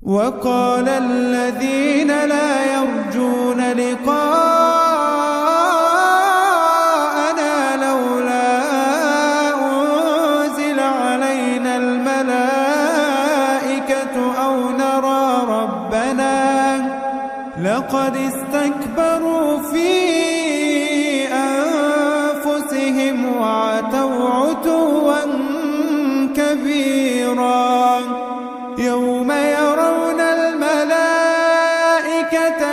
وقال الذين لا يرجون لقاءنا لولا أنزل علينا الملائكة أو نرى ربنا لقد استكبروا في أنفسهم وعتوا عتوا كبيرا يوم يرون الملائكة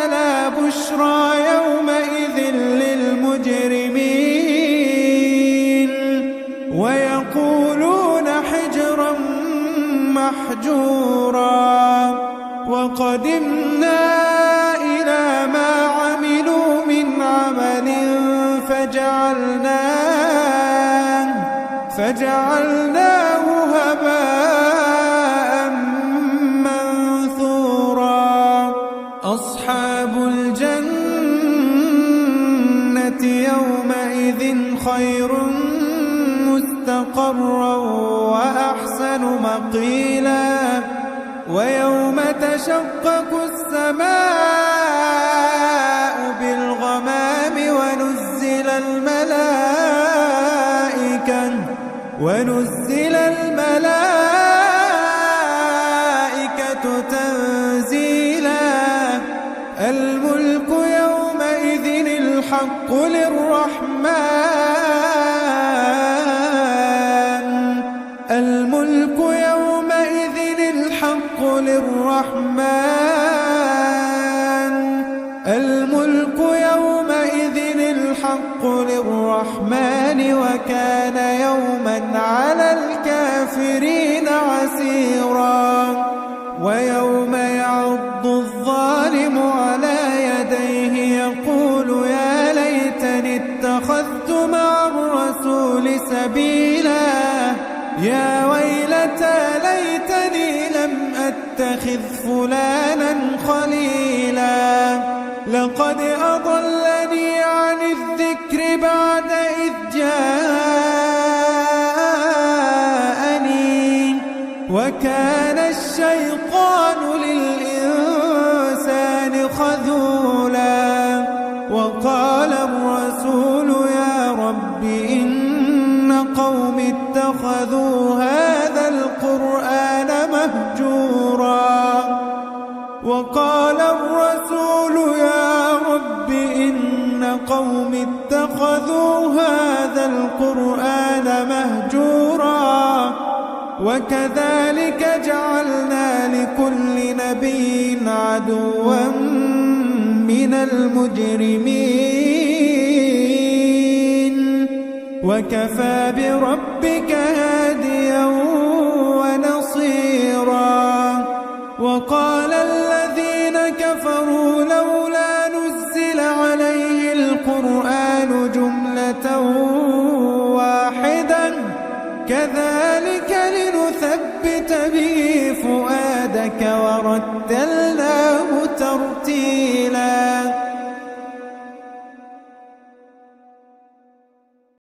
لا بشرى يومئذ للمجرمين ويقولون حجرا محجورا وقدمنا إلى ما عملوا من عمل فجعلناه هباء منثورا أصحاب الجنة يومئذ خير مستقرا وأحسن مقيلا ويوم تشقق السماء بالغمام ونزل الملائكة تنزيلا الملك يومئذ الحق للرحمن وكان يوما على الكافرين عسيرا ويوم يعض الظالم على يديه يقول يا ليتني اتخذت مع الرسول سبيلا يا ويلتى ليتني لم أتخذ فلانا خليلا لقد أضلني عن الذكر بعد إذ جاءني وكان الشيطان للإنسان خذولا وقال الرسول يا رب إن قوم اتخذوا هذا القرآن مهجورا وقال الرسول يا رب إن قوم اتخذوا هذا القرآن مهجورا وكذلك جعلنا لكل نبي عدوا من المجرمين وكفى بربك هاديا ونصيرا وقال الذين كفروا لولا نزل عليه القرآن جملة واحدة كذلك لنثبت به فؤادك ورتلناه